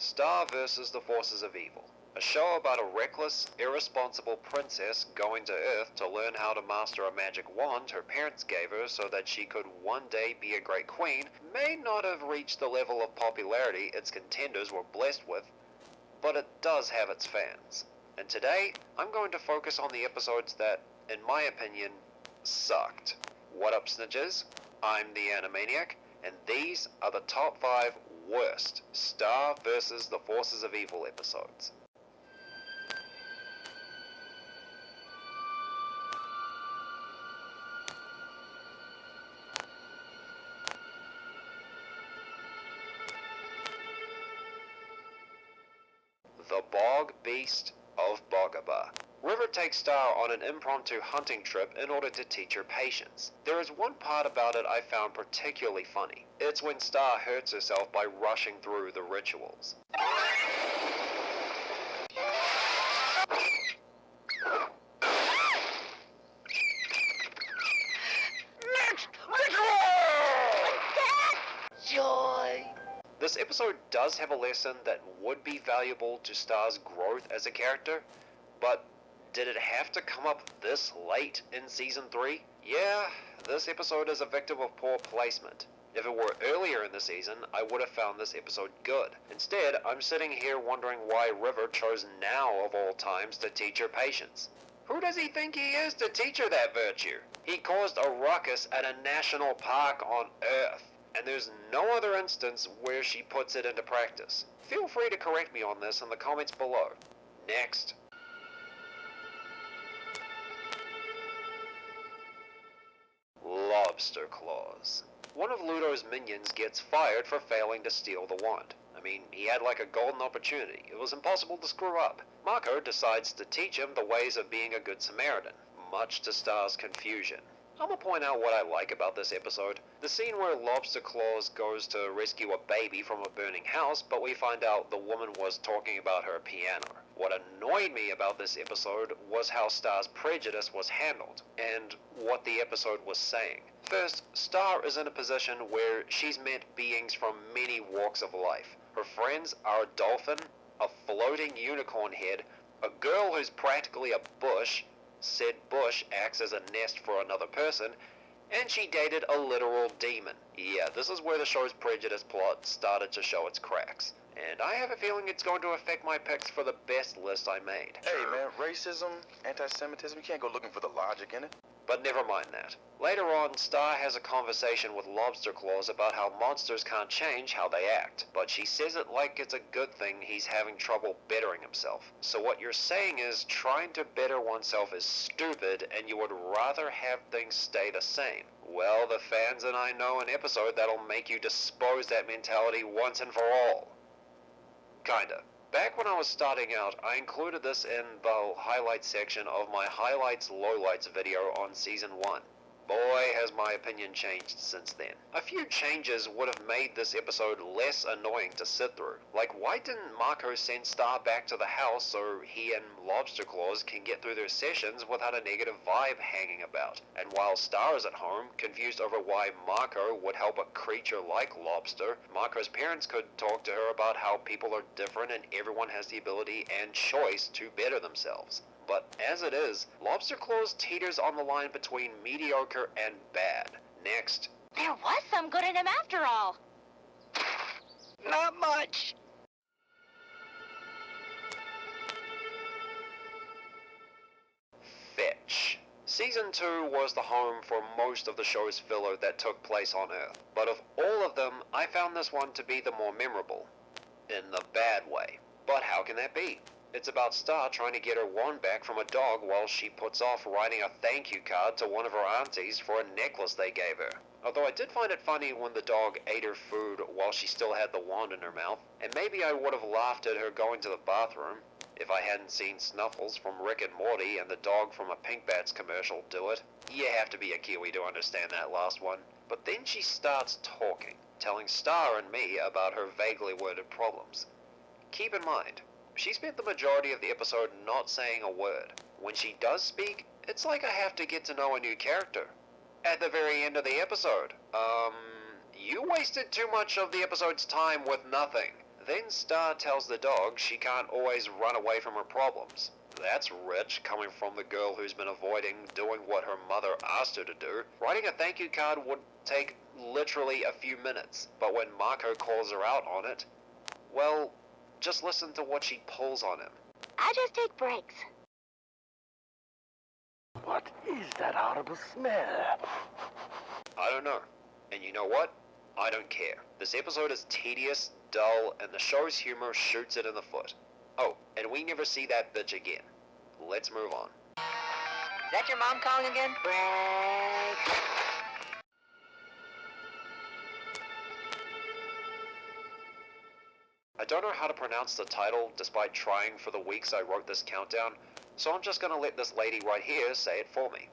Star versus the Forces of Evil. A show about a reckless, irresponsible princess going to Earth to learn how to master a magic wand her parents gave her so that she could one day be a great queen may not have reached the level of popularity its contenders were blessed with, but it does have its fans. And today, I'm going to focus on the episodes that, in my opinion, sucked. What up, snitches? I'm the Animaniac, and these are the top 5 worst Star versus the Forces of Evil episodes. The Bog Beast of Bogaba. River takes Star on an impromptu hunting trip in order to teach her patience. There is one part about it I found particularly funny. It's when Star hurts herself by rushing through the rituals. Next ritual! Joy! This episode does have a lesson that would be valuable to Star's growth as a character, but did it have to come up this late in Season 3? Yeah, this episode is a victim of poor placement. If it were earlier in the season, I would have found this episode good. Instead, I'm sitting here wondering why River chose now of all times to teach her patience. Who does he think he is to teach her that virtue? He caused a ruckus at a national park on Earth, and there's no other instance where she puts it into practice. Feel free to correct me on this in the comments below. Next. Lobster Claws. One of Ludo's minions gets fired for failing to steal the wand. I mean, he had like a golden opportunity. It was impossible to screw up. Marco decides to teach him the ways of being a good Samaritan, much to Star's confusion. I'm gonna point out what I like about this episode. The scene where Lobster Claws goes to rescue a baby from a burning house, but we find out the woman was talking about her piano. What annoyed me about this episode was how Star's prejudice was handled, and what the episode was saying. First, Star is in a position where she's met beings from many walks of life. Her friends are a dolphin, a floating unicorn head, a girl who's practically a bush. Said bush acts as a nest for another person, and she dated a literal demon. Yeah, this is where the show's prejudice plot started to show its cracks. And I have a feeling it's going to affect my picks for the best list I made. Hey man, racism, anti-Semitism, you can't go looking for the logic in it. But never mind that. Later on, Star has a conversation with Lobster Claws about how monsters can't change how they act, but she says it like it's a good thing he's having trouble bettering himself. So what you're saying is trying to better oneself is stupid and you would rather have things stay the same. Well, the fans and I know an episode that'll make you dispose that mentality once and for all. Kinda. Back when I was starting out, I included this in the highlights section of my highlights lowlights video on season 1. Boy, has my opinion changed since then. A few changes would have made this episode less annoying to sit through. Like, why didn't Marco send Star back to the house so he and Lobster Claws can get through their sessions without a negative vibe hanging about? And while Star is at home, confused over why Marco would help a creature like Lobster, Marco's parents could talk to her about how people are different and everyone has the ability and choice to better themselves. But as it is, Lobster Claws teeters on the line between mediocre and bad. Next. There was some good in him after all. Not much. Fetch. Season 2 was the home for most of the show's filler that took place on Earth. But of all of them, I found this one to be the more memorable. In the bad way. But how can that be? It's about Star trying to get her wand back from a dog while she puts off writing a thank you card to one of her aunties for a necklace they gave her. Although I did find it funny when the dog ate her food while she still had the wand in her mouth, and maybe I would have laughed at her going to the bathroom if I hadn't seen Snuffles from Rick and Morty and the dog from a Pink Bats commercial do it. You have to be a Kiwi to understand that last one. But then she starts talking, telling Star and me about her vaguely worded problems. Keep in mind, she spent the majority of the episode not saying a word. When she does speak, it's like I have to get to know a new character. At the very end of the episode, you wasted too much of the episode's time with nothing. Then Star tells the dog she can't always run away from her problems. That's rich, coming from the girl who's been avoiding doing what her mother asked her to do. Writing a thank you card would take literally a few minutes, but when Marco calls her out on it, well, just listen to what she pulls on him. I just take breaks. What is that horrible smell? I don't know. And you know what? I don't care. This episode is tedious, dull, and the show's humor shoots it in the foot. Oh, and we never see that bitch again. Let's move on. Is that your mom calling again? Break. I don't know how to pronounce the title despite trying for the weeks I wrote this countdown, so I'm just gonna let this lady right here say it for me.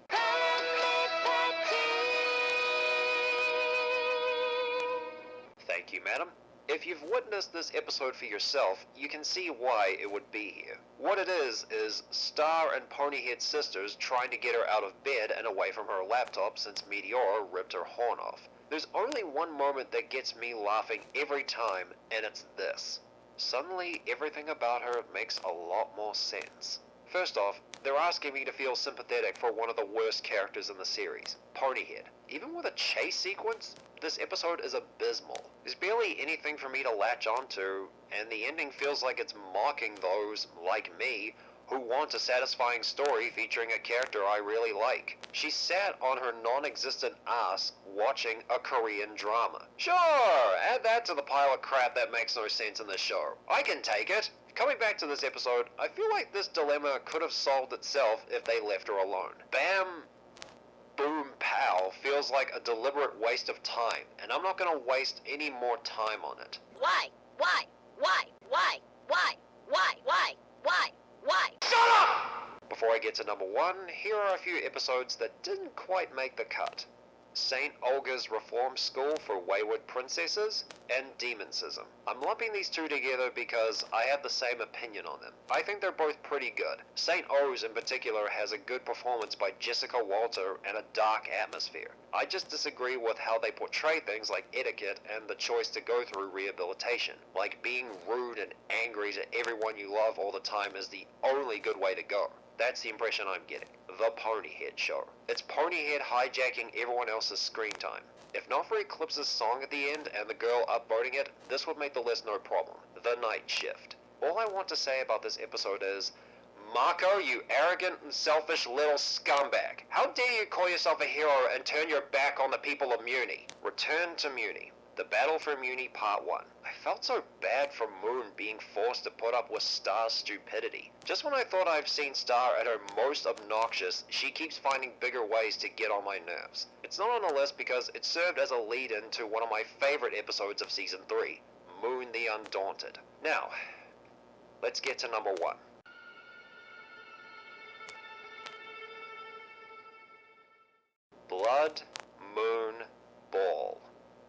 Thank you, madam. If you've witnessed this episode for yourself, you can see why it would be here. What it is Star and Ponyhead sisters trying to get her out of bed and away from her laptop since Meteor ripped her horn off. There's only one moment that gets me laughing every time, and it's this. Suddenly, everything about her makes a lot more sense. First off, they're asking me to feel sympathetic for one of the worst characters in the series, Ponyhead. Even with a chase sequence, this episode is abysmal. There's barely anything for me to latch onto, and the ending feels like it's mocking those, like me, who want a satisfying story featuring a character I really like. She sat on her non-existent ass watching a Korean drama. Sure, add that to the pile of crap that makes no sense in this show. I can take it. Coming back to this episode, I feel like this dilemma could have solved itself if they left her alone. Bam, boom, pow feels like a deliberate waste of time, and I'm not gonna waste any more time on it. Why? Why? Why? Why? Why? Why? Why? Why? Why? Shut up! Before I get to number one, here are a few episodes that didn't quite make the cut. St. Olga's Reform School for Wayward Princesses, and Demonsism. I'm lumping these two together because I have the same opinion on them. I think they're both pretty good. St. O's in particular has a good performance by Jessica Walter and a dark atmosphere. I just disagree with how they portray things like etiquette and the choice to go through rehabilitation. Like being rude and angry to everyone you love all the time is the only good way to go. That's the impression I'm getting. The Ponyhead Show. It's Ponyhead hijacking everyone else's screen time. If not for Eclipse's song at the end and the girl upvoting it, this would make the list no problem. The Night Shift. All I want to say about this episode is, Marco, you arrogant and selfish little scumbag. How dare you call yourself a hero and turn your back on the people of Muni? Return to Muni. The Battle for Muni Part 1. I felt so bad for Moon being forced to put up with Star's stupidity. Just when I thought I've seen Star at her most obnoxious, she keeps finding bigger ways to get on my nerves. It's not on the list because it served as a lead-in to one of my favorite episodes of Season 3, Moon the Undaunted. Now, let's get to number one. Blood Moon Ball.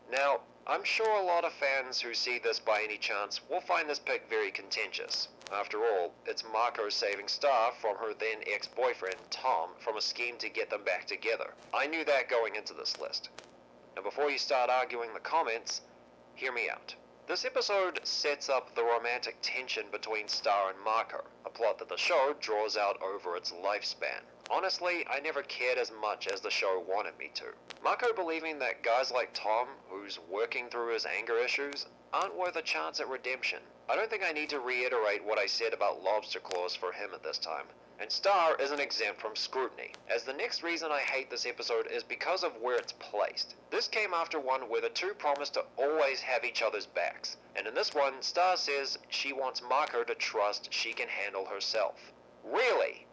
Now, I'm sure a lot of fans who see this by any chance will find this pick very contentious. After all, it's Marco saving Star from her then ex-boyfriend, Tom, from a scheme to get them back together. I knew that going into this list. Now before you start arguing in the comments, hear me out. This episode sets up the romantic tension between Star and Marco, a plot that the show draws out over its lifespan. Honestly, I never cared as much as the show wanted me to. Marco believing that guys like Tom, who's working through his anger issues, aren't worth a chance at redemption. I don't think I need to reiterate what I said about lobster claws for him at this time. And Star isn't exempt from scrutiny, as the next reason I hate this episode is because of where it's placed. This came after one where the two promise to always have each other's backs, and in this one, Star says she wants Marco to trust she can handle herself. Really?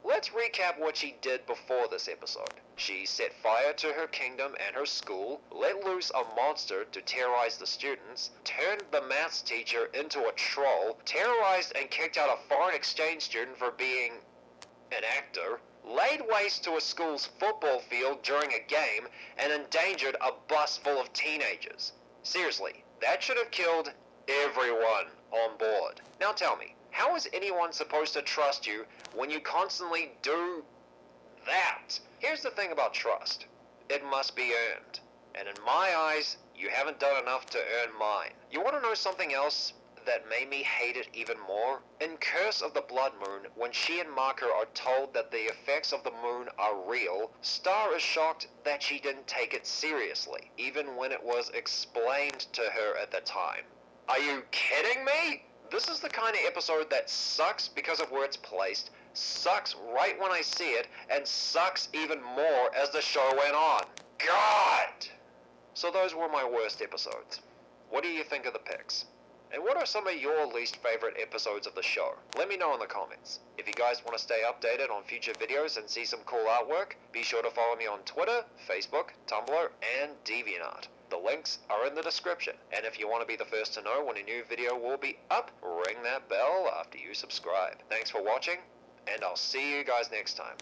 Let's recap what she did before this episode. She set fire to her kingdom and her school, let loose a monster to terrorize the students, turned the maths teacher into a troll, terrorized and kicked out a foreign exchange student for being an actor, laid waste to a school's football field during a game, and endangered a bus full of teenagers. Seriously, that should have killed everyone on board. Now tell me, how is anyone supposed to trust you when you constantly do that? Here's the thing about trust. It must be earned. And in my eyes, you haven't done enough to earn mine. You want to know something else? that made me hate it even more? In Curse of the Blood Moon, when she and Marker are told that the effects of the moon are real, Star is shocked that she didn't take it seriously, even when it was explained to her at the time. Are you kidding me? This is the kind of episode that sucks because of where it's placed, sucks right when I see it, and sucks even more as the show went on. God! So those were my worst episodes. What do you think of the picks? And what are some of your least favorite episodes of the show? Let me know in the comments. If you guys want to stay updated on future videos and see some cool artwork, be sure to follow me on Twitter, Facebook, Tumblr, and DeviantArt. The links are in the description, and if you want to be the first to know when a new video will be up, ring that bell after you subscribe. Thanks for watching, and I'll see you guys next time.